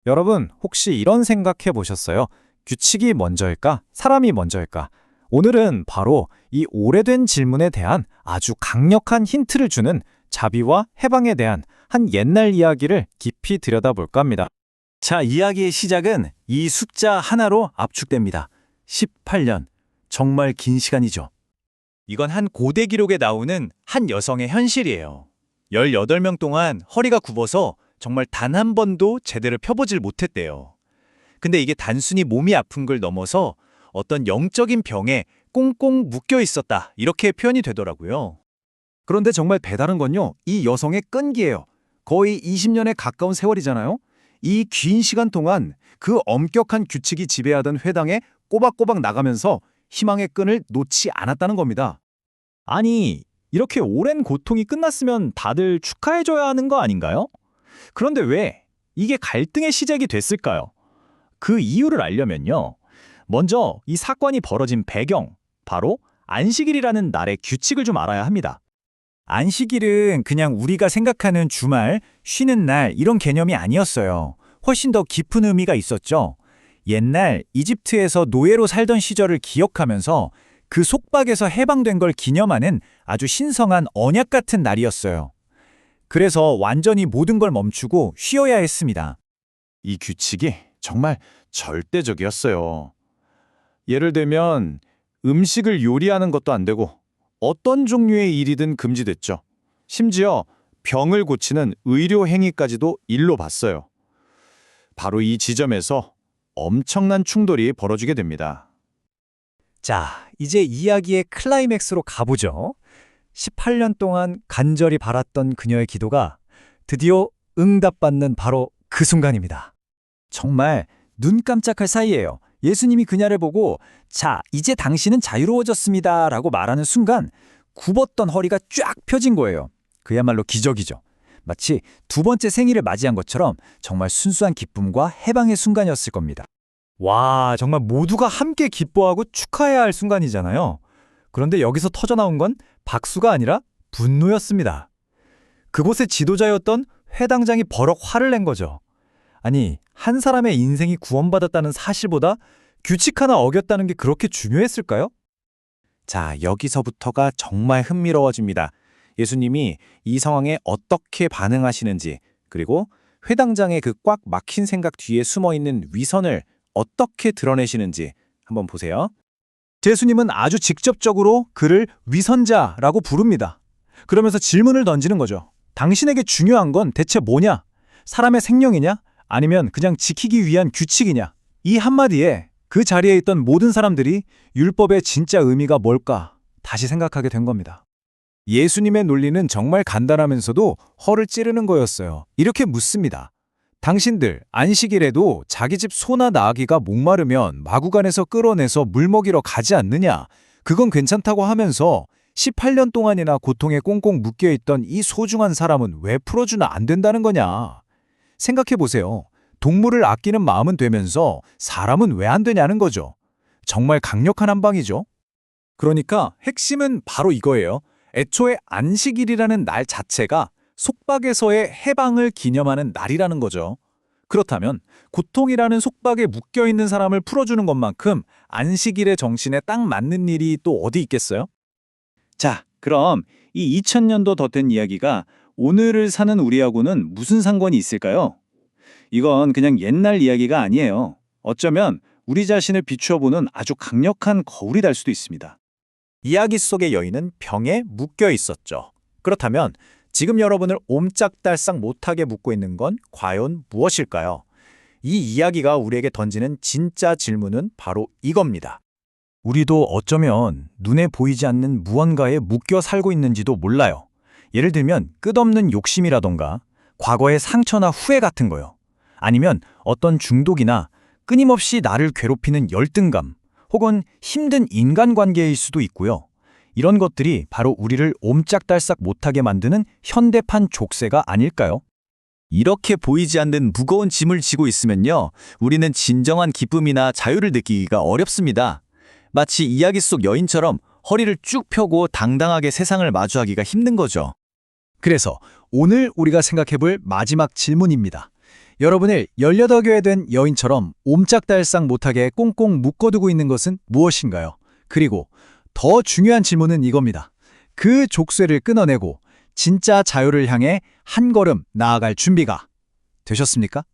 여러분, 혹시 이런 생각해 보셨어요? 규칙이 먼저일까? 사람이 먼저일까? 오늘은 바로 이 오래된 질문에 대한 아주 강력한 힌트를 주는 자비와 해방에 대한 한 옛날 이야기를 깊이 들여다볼까 합니다. 자, 이야기의 시작은 이 숫자 하나로 압축됩니다. 18년. 정말 긴 시간이죠. 이건 한 고대 기록에 나오는 한 여성의 현실이에요. 18명 동안 허리가 굽어서 정말 단 한 번도 제대로 펴보질 못했대요. 근데 이게 단순히 몸이 아픈 걸 넘어서 어떤 영적인 병에 꽁꽁 묶여 있었다. 이렇게 표현이 되더라고요. 그런데 정말 배다른 건요, 이 여성의 끈기예요. 거의 20년에 가까운 세월이잖아요. 이 긴 시간 동안 그 엄격한 규칙이 지배하던 회당에 꼬박꼬박 나가면서 희망의 끈을 놓지 않았다는 겁니다. 아니, 이렇게 오랜 고통이 끝났으면 다들 축하해줘야 하는 거 아닌가요? 그런데 왜 이게 갈등의 시작이 됐을까요? 그 이유를 알려면요. 먼저 이 사건이 벌어진 배경, 바로 안식일이라는 날의 규칙을 좀 알아야 합니다. 안식일은 그냥 우리가 생각하는 주말, 쉬는 날 이런 개념이 아니었어요. 훨씬 더 깊은 의미가 있었죠. 옛날 이집트에서 노예로 살던 시절을 기억하면서 그 속박에서 해방된 걸 기념하는 아주 신성한 언약 같은 날이었어요. 그래서 완전히 모든 걸 멈추고 쉬어야 했습니다. 이 규칙이 정말 절대적이었어요. 예를 들면 음식을 요리하는 것도 안 되고 어떤 종류의 일이든 금지됐죠. 심지어 병을 고치는 의료 행위까지도 일로 봤어요. 바로 이 지점에서 엄청난 충돌이 벌어지게 됩니다. 자, 이제 이야기의 클라이맥스로 가보죠. 18년 동안 간절히 바랐던 그녀의 기도가 드디어 응답받는 바로 그 순간입니다. 정말 눈 깜짝할 사이에요. 예수님이 그녀를 보고 자, 이제 당신은 자유로워졌습니다 라고 말하는 순간 굽었던 허리가 쫙 펴진 거예요. 그야말로 기적이죠. 마치 두 번째 생일을 맞이한 것처럼 정말 순수한 기쁨과 해방의 순간이었을 겁니다. 와, 정말 모두가 함께 기뻐하고 축하해야 할 순간이잖아요. 그런데 여기서 터져나온 건 박수가 아니라 분노였습니다. 그곳의 지도자였던 회당장이 버럭 화를 낸 거죠. 아니, 한 사람의 인생이 구원받았다는 사실보다 규칙 하나 어겼다는 게 그렇게 중요했을까요? 자, 여기서부터가 정말 흥미로워집니다. 예수님이 이 상황에 어떻게 반응하시는지, 그리고 회당장의 그 꽉 막힌 생각 뒤에 숨어있는 위선을 어떻게 드러내시는지 한번 보세요. 예수님은 아주 직접적으로 그를 위선자라고 부릅니다. 그러면서 질문을 던지는 거죠. 당신에게 중요한 건 대체 뭐냐? 사람의 생명이냐? 아니면 그냥 지키기 위한 규칙이냐? 이 한마디에 그 자리에 있던 모든 사람들이 율법의 진짜 의미가 뭘까 다시 생각하게 된 겁니다. 예수님의 논리는 정말 간단하면서도 허를 찌르는 거였어요. 이렇게 묻습니다. 당신들 안식일에도 자기 집 소나 나아기가 목마르면 마구간에서 끌어내서 물 먹이러 가지 않느냐? 그건 괜찮다고 하면서 18년 동안이나 고통에 꽁꽁 묶여있던 이 소중한 사람은 왜 풀어주면 안 된다는 거냐? 생각해 보세요. 동물을 아끼는 마음은 되면서 사람은 왜 안 되냐는 거죠. 정말 강력한 한방이죠. 그러니까 핵심은 바로 이거예요. 애초에 안식일이라는 날 자체가 속박에서의 해방을 기념하는 날이라는 거죠. 그렇다면 고통이라는 속박에 묶여있는 사람을 풀어주는 것만큼 안식일의 정신에 딱 맞는 일이 또 어디 있겠어요? 자, 그럼 이 2000년도 더 된 이야기가 오늘을 사는 우리하고는 무슨 상관이 있을까요? 이건 그냥 옛날 이야기가 아니에요. 어쩌면 우리 자신을 비추어보는 아주 강력한 거울이 될 수도 있습니다. 이야기 속의 여인은 병에 묶여 있었죠. 그렇다면 지금 여러분을 옴짝달싹 못하게 묶고 있는 건 과연 무엇일까요? 이 이야기가 우리에게 던지는 진짜 질문은 바로 이겁니다. 우리도 어쩌면 눈에 보이지 않는 무언가에 묶여 살고 있는지도 몰라요. 예를 들면 끝없는 욕심이라던가 과거의 상처나 후회 같은 거요. 아니면 어떤 중독이나 끊임없이 나를 괴롭히는 열등감 혹은 힘든 인간관계일 수도 있고요. 이런 것들이 바로 우리를 옴짝달싹 못하게 만드는 현대판 족쇄가 아닐까요? 이렇게 보이지 않는 무거운 짐을 지고 있으면요, 우리는 진정한 기쁨이나 자유를 느끼기가 어렵습니다. 마치 이야기 속 여인처럼 허리를 쭉 펴고 당당하게 세상을 마주하기가 힘든 거죠. 그래서 오늘 우리가 생각해볼 마지막 질문입니다. 여러분을 18개에 된 여인처럼 옴짝달싹 못하게 꽁꽁 묶어두고 있는 것은 무엇인가요? 그리고 더 중요한 질문은 이겁니다. 그 족쇄를 끊어내고 진짜 자유를 향해 한 걸음 나아갈 준비가 되셨습니까?